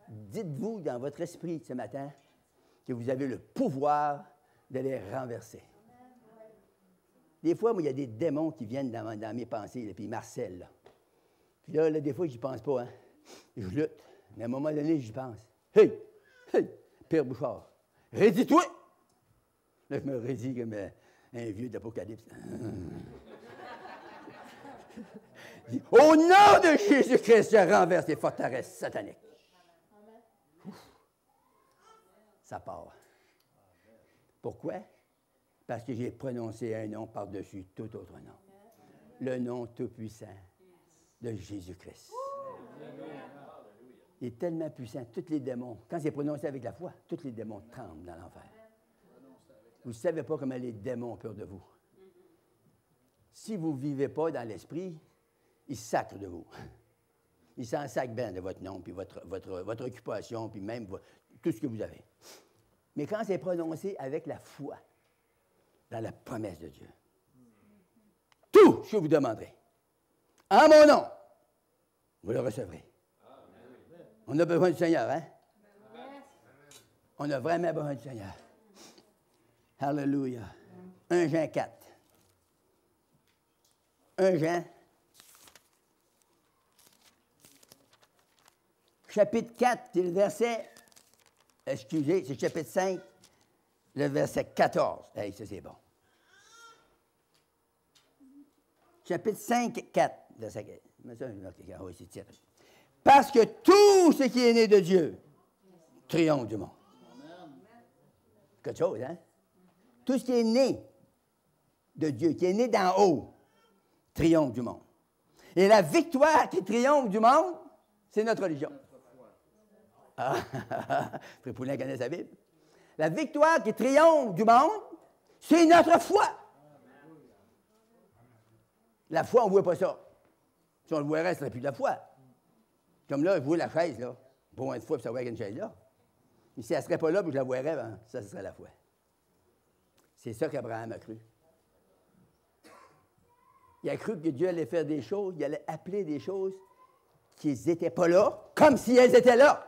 Dites-vous dans votre esprit ce matin que vous avez le pouvoir de les renverser. Des fois, moi, il y a des démons qui viennent dans mes pensées, là, puis Marcel, là. Puis là, des fois, j'y pense pas, hein. Je lutte. Mais à un moment donné, j'y pense. Hey! Hey! Pierre Bouchard, raidis-toi! Là, je me raidis comme un vieux d'Apocalypse. Au nom de Jésus-Christ, je renverse les forteresses sataniques. Ouf. Ça part. Pourquoi? Parce que j'ai prononcé un nom par-dessus tout autre nom. Le nom tout-puissant de Jésus-Christ. Il est tellement puissant, tous les démons, quand c'est prononcé avec la foi, tous les démons tremblent dans l'enfer. Vous ne savez pas comment les démons ont peur de vous. Si vous ne vivez pas dans l'esprit, ils sacrent de vous. Ils s'en sacrent bien de votre nom, puis votre occupation, puis même tout ce que vous avez. Mais quand c'est prononcé avec la foi, dans la promesse de Dieu, tout ce que vous demanderez, en mon nom, vous le recevrez. On a besoin du Seigneur, hein? On a vraiment besoin du Seigneur. Alléluia. 1 Jean 4. 1 Jean, chapitre 4, c'est le verset, excusez, c'est chapitre 5, le verset 14. Hey, ça c'est bon. Chapitre 5, 4, verset 4. Oui, c'est tiré. Parce que tout ce qui est né de Dieu triomphe du monde. Quelque chose, hein? Tout ce qui est né de Dieu, qui est né d'en haut, triomphe du monde. Et la victoire qui triomphe du monde, c'est notre religion. Ah, Frère Poulin connaît sa Bible. La victoire qui triomphe du monde, c'est notre foi. La foi, on ne voit pas ça. Si on le voirait, ce serait plus de la foi. Comme là, je vois la chaise, là. Pour une fois, puis ça va avec une chaise là. Mais si elle ne serait pas là, puis je la voirais, ben, ça, ce serait la foi. C'est ça qu'Abraham a cru. Il a cru que Dieu allait faire des choses, il allait appeler des choses qui n'étaient pas là, comme si elles étaient là.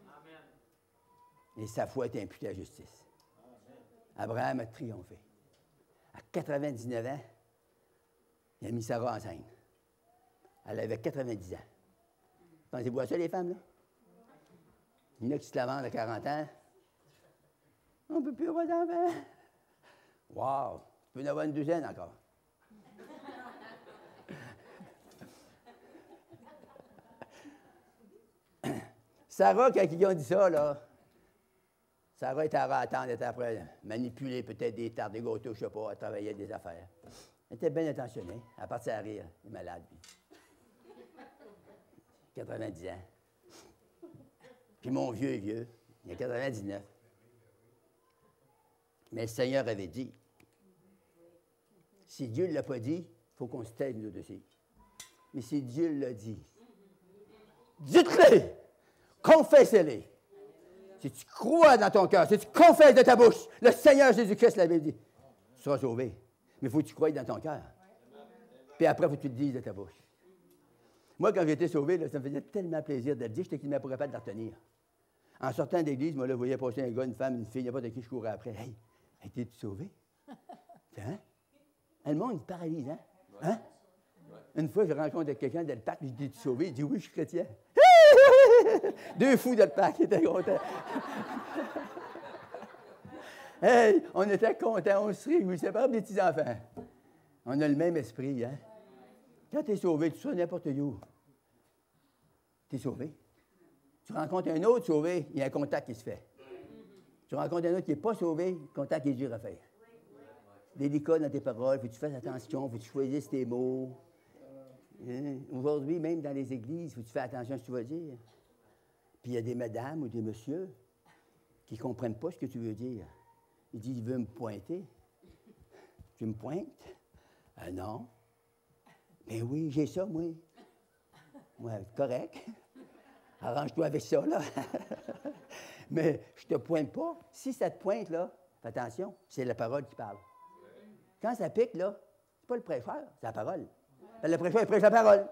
Amen. Et sa foi est imputée à justice. Abraham a triomphé. À 99 ans, il a mis Sarah enceinte. Elle avait 90 ans. Pensez-vous à ça, les femmes, là? Il y en a qui se la vendent à 40 ans. On ne peut plus avoir d'enfants. Wow! Tu peux en avoir une douzaine encore. Sarah, quand ils ont dit ça, là, Sarah était à attendre, elle était après manipuler peut-être des tartes, des gâteaux, je ne sais pas, elle travaillait des affaires. Elle était bien intentionnée, à partir à rire, elle est malade. 90 ans. Puis mon vieux est vieux, il a 99. Mais le Seigneur avait dit, si Dieu ne l'a pas dit, il faut qu'on se taise nous dessus. Mais si Dieu l'a dit, dites-le! Confesse-les. Si tu crois dans ton cœur, si tu confesses de ta bouche, le Seigneur Jésus-Christ l'avait dit, tu seras sauvé. Mais il faut que tu croies dans ton cœur. Puis après, il faut que tu le dises de ta bouche. Moi, quand j'ai été sauvé, là, ça me faisait tellement plaisir de le dire, j'étais qu'il ne pourrait pas de la retenir. En sortant d'église, moi, là, je voyais passer un gars, une femme, une fille, n'importe qui, je courais après. Hey, es-tu sauvé? Hein? Le monde, il paralyse, hein? Hein? Une fois, je rencontre quelqu'un de le Pâques, je dis, es-tu sauvé? Il dit, oui, je suis chrétien. Deux fous de le Pâques, ils étaient contents. Hey, on était contents, on se réjouissait, c'est pas des petits-enfants. On a le même esprit, hein? Quand tu es sauvé, tu sois n'importe où. Tu es sauvé. Tu rencontres un autre sauvé, il y a un contact qui se fait. Tu rencontres un autre qui n'est pas sauvé, le contact est dur à faire. Délicat dans tes paroles, il faut que tu fasses attention, il faut que tu choisisses tes mots. Hein? Aujourd'hui, même dans les églises, il faut que tu fasses attention à ce que tu vas dire. Puis il y a des madames ou des messieurs qui ne comprennent pas ce que tu veux dire. Ils disent, il veut me pointer. Tu me pointes? Ah non. Ben oui, j'ai ça, moi. Ouais, correct. Arrange-toi avec ça, là. Mais je ne te pointe pas. Si ça te pointe, là, fais attention, c'est la parole qui parle. Quand ça pique, là, c'est pas le prêcheur, c'est la parole. Le prêcheur, il prêche la parole.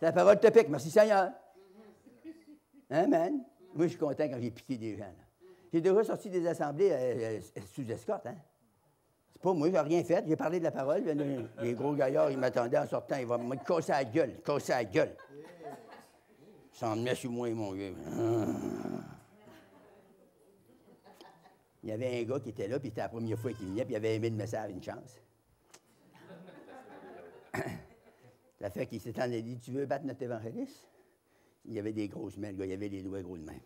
La parole te pique. Merci, Seigneur. Amen. Moi, je suis content quand j'ai piqué des gens. Là. J'ai déjà sorti des assemblées sous escorte, hein? C'est pas moi, j'ai rien fait. J'ai parlé de la parole. Les gros gaillards, ils m'attendaient en sortant. Ils vont me casser la gueule, casser la gueule. Ils s'en met sur moi, mon vieux. Il y avait un gars qui était là, puis c'était la première fois qu'il venait, puis il avait aimé le message, une chance. Ça fait qu'il s'est en dit, tu veux battre notre évangéliste? Il y avait des grosses mains, le gars, il avait les doigts gros de même.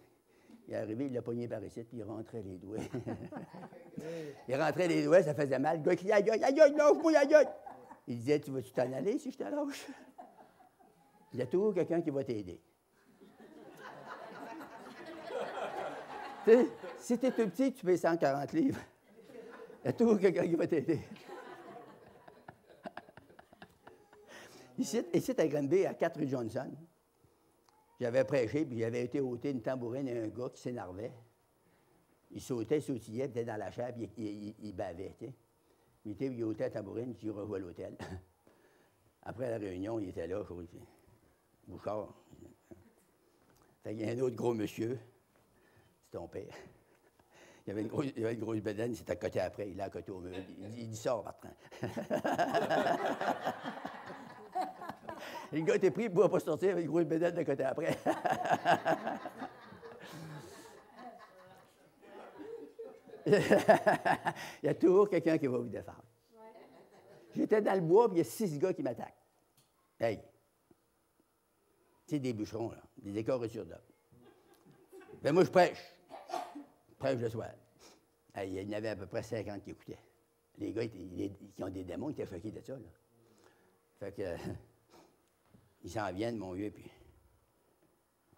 Il est arrivé, il l'a pogné par ici, puis il rentrait les doigts. Il rentrait les doigts, ça faisait mal. Le gars criait, aïe, aïe, aïe, aïe, lâche-moi, aïe, aïe. Il disait, tu vas-tu t'en aller si je te lâche? Il y a toujours quelqu'un qui va t'aider. Tu sais, si t'es tout petit, tu payes 140 livres. Il y a toujours quelqu'un qui va t'aider. Ici, à Granby, à 4 rue Johnson, j'avais prêché, puis j'avais été ôter une tambourine à un gars qui s'énervait. Il sautait, sautillait, puis il était dans la chair, puis il bavait, tu sais. Il ôtait la tambourine, puis il revoit l'hôtel. Après la réunion, il était là, Bouchard. Fait qu'il y a un autre gros monsieur, c'est ton père. Il y avait une grosse bedaine, il s'était à côté après, il est à côté au mur. Il dit sort, Bertrand. Le gars était pris, il ne pouvait pas sortir avec une grosse bedaine de côté après. Il y a toujours quelqu'un qui va vous défendre. J'étais dans le bois, puis il y a 6 gars qui m'attaquent. Hey! C'est des bûcherons, là, des écorts sur d'homme. Ben moi, je prêche. Je prêche le soir. Hey, il y en avait à peu près 50 qui écoutaient. Les gars qui ont des démons, ils étaient choqués de ça, là. Fait que... ils s'en viennent, mon vieux, puis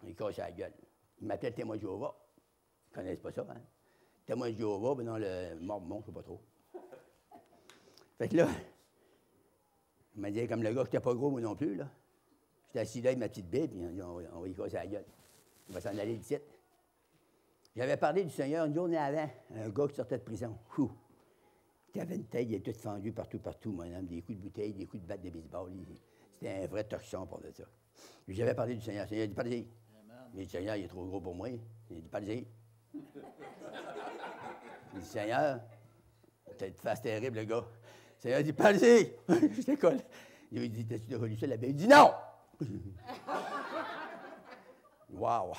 on lui casse la gueule. Il m'appelle témoin de Jéhovah. Ils ne connaissent pas ça, hein? Témoin de Jéhovah, ben non, le mormon, je ne sais pas trop. Fait que là, il m'a dit, comme le gars, je n'étais pas gros, moi non plus, là. J'étais assis là avec ma petite Bible, puis on va lui casser la gueule. Il va s'en aller d'ici. J'avais parlé du Seigneur une journée avant, un gars qui sortait de prison. Fou! Il avait une tête, il était tout fendu partout, mon homme, des coups de bouteille, des coups de batte de baseball. C'était un vrai torchon pour ça. Puis j'avais parlé du Seigneur. Le Seigneur a dit, parlez-y. Mais le Seigneur, il est trop gros pour moi. Il a dit, parlez-y. Il dit, Seigneur, t'as une face terrible, le gars. Le Seigneur a dit, parlez-y. Je t'école. Il lui dit, t'as-tu déjà lu ça, la Bible? Il dit, non! Wow!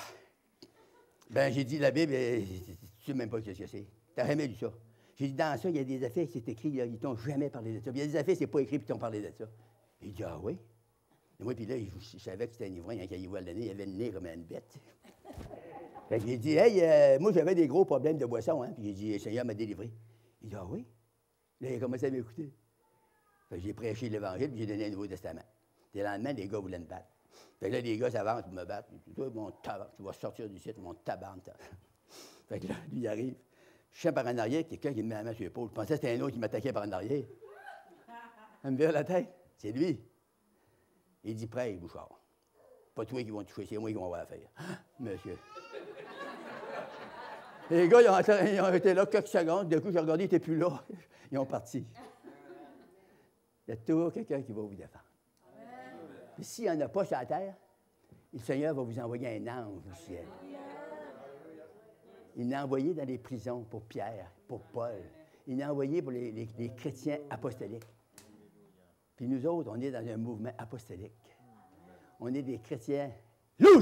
Ben, j'ai dit, la Bible, tu sais même pas ce que c'est. T'as jamais lu ça. J'ai dit, dans ça, il y a des affaires qui sont écrites, ils t'ont jamais parlé de ça. Puis il y a des affaires, c'est pas écrit, puis ils t'ont parlé de ça. Il dit, ah oui? Et moi, puis là, je savais que c'était un ivrogne, quand il voit le nez, il avait le nez comme une bête. Fait que j'ai dit, hey, moi, j'avais des gros problèmes de boisson, hein. Puis j'ai dit, le Seigneur m'a délivré. Il dit, ah oui? Là, il a commencé à m'écouter. Fait que j'ai prêché l'Évangile, puis j'ai donné un Nouveau Testament. Et le lendemain, les gars voulaient me battre. Fait que là, les gars s'avancent pour me battre. Toi, mon tabac, tu vas sortir du site, mon tabac. Fait que là, lui, il arrive. Je suis par en arrière, quelqu'un qui me met la main sur l'épaule. Je pensais que c'était un autre qui m'attaquait par en arrière. Il me vire la tête. C'est lui. Il dit, prêt, Bouchard. Pas toi qui vont toucher, c'est moi qui vont avoir affaire. Monsieur. Les gars, ils ont été là quelques secondes. Du coup, j'ai regardé, ils n'étaient plus là. Ils ont parti. Il y a toujours quelqu'un qui va vous défendre. Puis s'il n'y en a pas sur la terre, le Seigneur va vous envoyer un ange du ciel. Il l'a envoyé dans les prisons pour Pierre, pour Paul. Il l'a envoyé pour les chrétiens apostoliques. Puis nous autres, on est dans un mouvement apostolique. On est des chrétiens. On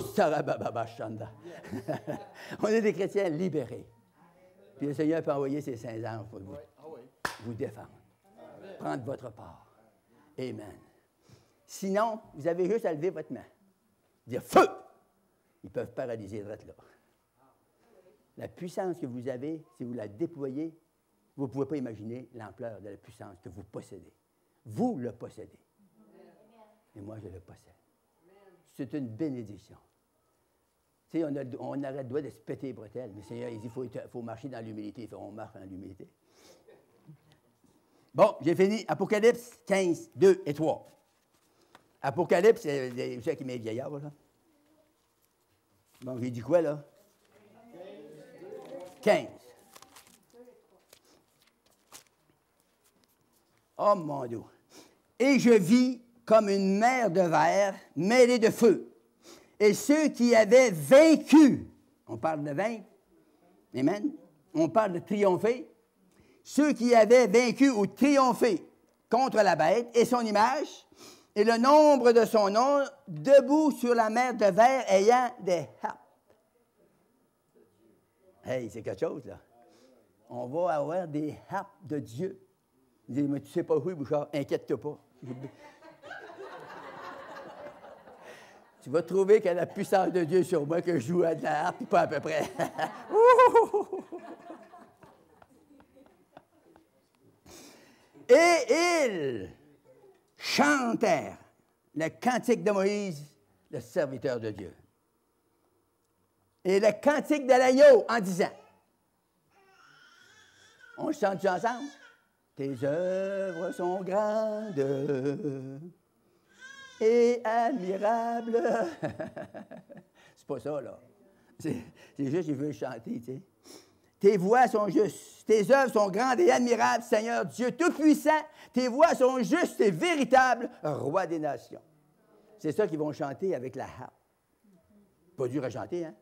est des chrétiens libérés. Puis le Seigneur peut envoyer ses saints anges pour vous défendre. Prendre votre part. Amen. Sinon, vous avez juste à lever votre main. Dire feu! Ils peuvent paralyser le reste là. La puissance que vous avez, si vous la déployez, vous ne pouvez pas imaginer l'ampleur de la puissance que vous possédez. Vous le possédez. Et moi, je le possède. C'est une bénédiction. Tu sais, on aurait le droit de se péter les bretelles, mais le Seigneur, il dit qu'il faut marcher dans l'humilité. On marche dans l'humilité. Bon, j'ai fini. Apocalypse 15, 2 et 3. Apocalypse, c'est vous savez qui m'est vieillard, là? Bon, j'ai dit quoi, là? 15. Oh, mon Dieu. Et je vis comme une mer de verre mêlée de feu. Et ceux qui avaient vaincu, on parle de vaincre, Amen. On parle de triompher. Ceux qui avaient vaincu ou triomphé contre la bête et son image, et le nombre de son nom, debout sur la mer de verre ayant des harpes. Hey, c'est quelque chose, là. On va avoir des harpes de Dieu. Il dit, mais tu sais pas où, Bouchard, inquiète-toi pas. Tu vas trouver qu'il y a la puissance de Dieu sur moi que je joue à de la harpe, pas à peu près. Et ils chantèrent le cantique de Moïse, le serviteur de Dieu. Et le cantique de l'agneau en disant, on le chante ensemble? Tes œuvres sont grandes et admirables. C'est pas ça, là. C'est juste, il veut chanter, tu sais. Tes voix sont justes, tes œuvres sont grandes et admirables, Seigneur Dieu Tout-Puissant. Tes voix sont justes et véritables, Roi des nations. C'est ça qu'ils vont chanter avec la harpe. Pas dur à chanter, hein?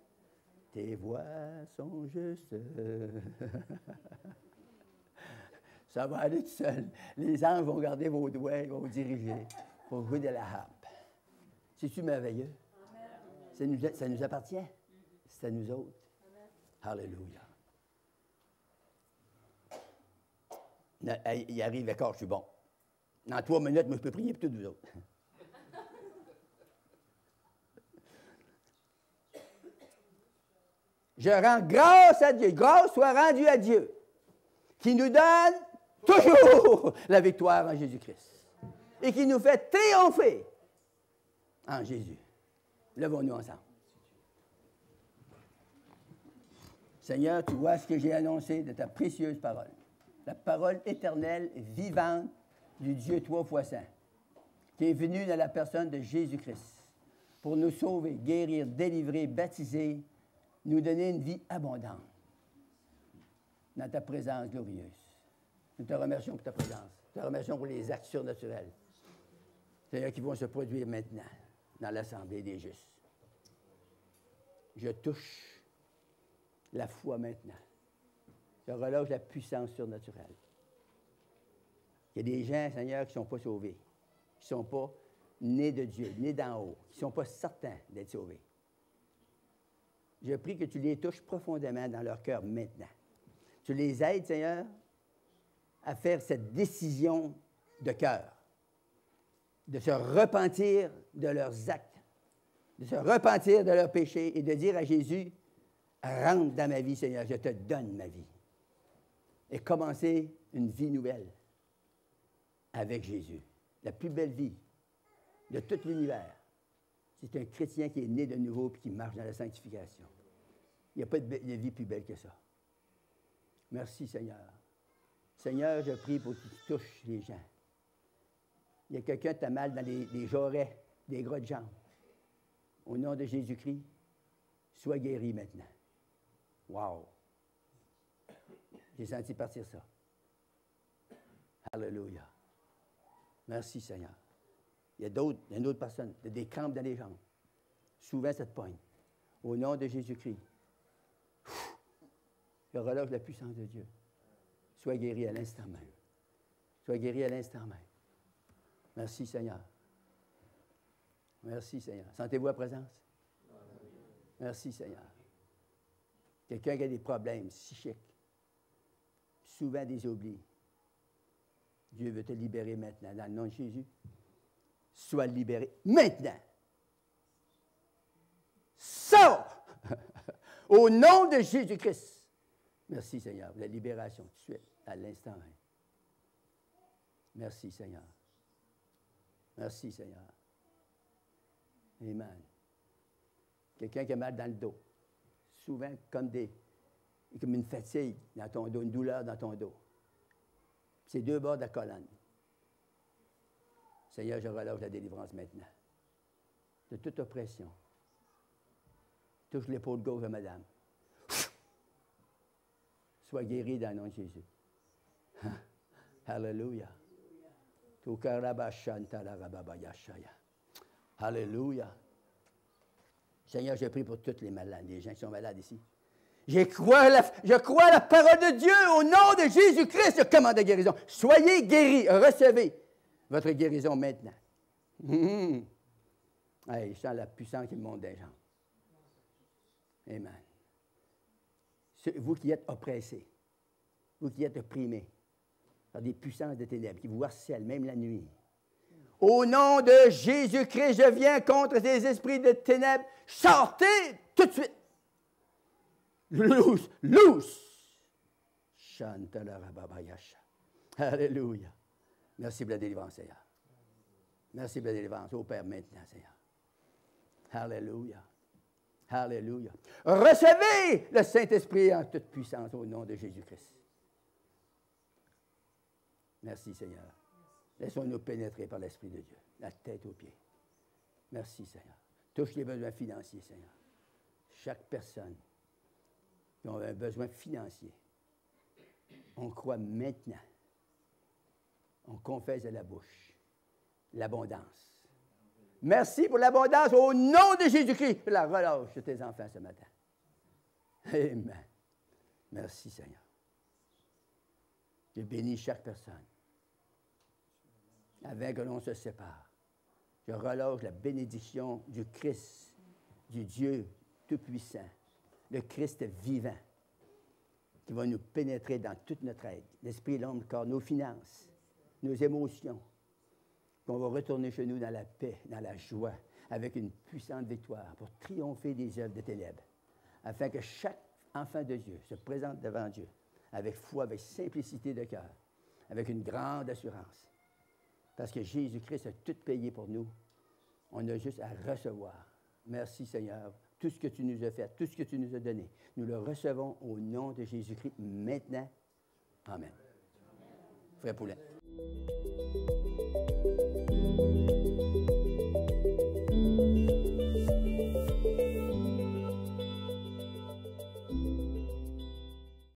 Tes voix sont justes. Ça va aller tout seul. Les anges vont garder vos doigts, ils vont vous diriger pour jouer de la harpe. C'est-tu merveilleux? Ça nous appartient. C'est à nous autres. Alléluia. Il arrive, d'accord, je suis bon. Dans 3 minutes, moi, je peux prier pour tous vous autres. Je rends grâce à Dieu. Grâce soit rendue à Dieu, qui nous donne toujours la victoire en Jésus-Christ et qui nous fait triompher en Jésus. Levons-nous ensemble. Seigneur, tu vois ce que j'ai annoncé de ta précieuse parole. La parole éternelle, vivante du Dieu trois fois saint, qui est venu dans la personne de Jésus-Christ pour nous sauver, guérir, délivrer, baptiser, nous donner une vie abondante dans ta présence glorieuse. Nous te remercions pour ta présence. Nous te remercions pour les actes surnaturels, Seigneur, qui vont se produire maintenant dans l'Assemblée des justes. Je touche la foi maintenant. Je relâche la puissance surnaturelle. Il y a des gens, Seigneur, qui ne sont pas sauvés, qui ne sont pas nés de Dieu, nés d'en haut, qui ne sont pas certains d'être sauvés. Je prie que tu les touches profondément dans leur cœur maintenant. Tu les aides, Seigneur, à faire cette décision de cœur, de se repentir de leurs actes, de se repentir de leurs péchés et de dire à Jésus, rentre dans ma vie, Seigneur, je te donne ma vie. Et commencer une vie nouvelle avec Jésus. La plus belle vie de tout l'univers. C'est un chrétien qui est né de nouveau et qui marche dans la sanctification. Il n'y a pas de vie plus belle que ça. Merci, Seigneur. Seigneur, je prie pour que tu touches les gens. Il y a quelqu'un qui a mal dans les jarrets, des gros de jambes. Au nom de Jésus-Christ, sois guéri maintenant. Wow! J'ai senti partir ça. Alléluia. Merci, Seigneur. Il y a une autre personne, il y a des crampes dans les jambes. Souvent, ça te poigne. Au nom de Jésus-Christ, je relâche la puissance de Dieu. Sois guéri à l'instant même. Sois guéri à l'instant même. Merci, Seigneur. Merci, Seigneur. Sentez-vous à présence? Merci, Seigneur. Quelqu'un qui a des problèmes psychiques, souvent des oublis. Dieu veut te libérer maintenant. Dans le nom de Jésus, sois libéré maintenant. Sors! Au nom de Jésus-Christ. Merci, Seigneur, pour la libération tout de suite, à l'instant même. Merci, Seigneur. Merci, Seigneur. Amen. Quelqu'un qui a mal dans le dos. Souvent, comme une fatigue dans ton dos, une douleur dans ton dos. C'est 2 bords de la colonne. Seigneur, je relâche la délivrance maintenant. De toute oppression. Touche l'épaule gauche de madame. Sois guéri dans le nom de Jésus. Alléluia. Alléluia. Seigneur, je prie pour tous les malades, les gens qui sont malades ici. Je crois à la parole de Dieu au nom de Jésus-Christ. Je commande la guérison. Soyez guéris. Recevez votre guérison maintenant. Hey, je sens la puissance qui me monte des jambes. Amen. Vous qui êtes oppressés, vous qui êtes opprimés par des puissances de ténèbres qui vous harcèlent, même la nuit. Au nom de Jésus-Christ, je viens contre ces esprits de ténèbres. Sortez tout de suite. Loose, loose. Alléluia. Merci pour la délivrance, Seigneur. Merci pour la délivrance. Au Père, maintenant, Seigneur. Alléluia. Alléluia. Recevez le Saint-Esprit en toute puissance au nom de Jésus-Christ. Merci, Seigneur. Laissons-nous pénétrer par l'Esprit de Dieu, la tête aux pieds. Merci, Seigneur. Touche les besoins financiers, Seigneur. Chaque personne qui a un besoin financier, on croit maintenant, on confesse de la bouche l'abondance. Merci pour l'abondance au nom de Jésus-Christ. La relâche de tes enfants ce matin. Amen. Merci, Seigneur. Je bénis chaque personne. Avant que l'on se sépare, je relâche la bénédiction du Christ, du Dieu Tout-Puissant, le Christ vivant, qui va nous pénétrer dans toute notre aide, l'esprit, l'âme, le corps, nos finances, nos émotions, qu'on va retourner chez nous dans la paix, dans la joie, avec une puissante victoire pour triompher des œuvres de ténèbres, afin que chaque enfant de Dieu se présente devant Dieu avec foi, avec simplicité de cœur, avec une grande assurance. Parce que Jésus-Christ a tout payé pour nous. On a juste à recevoir. Merci Seigneur. Tout ce que tu nous as fait, tout ce que tu nous as donné, nous le recevons au nom de Jésus-Christ maintenant. Amen. Frère Poulin.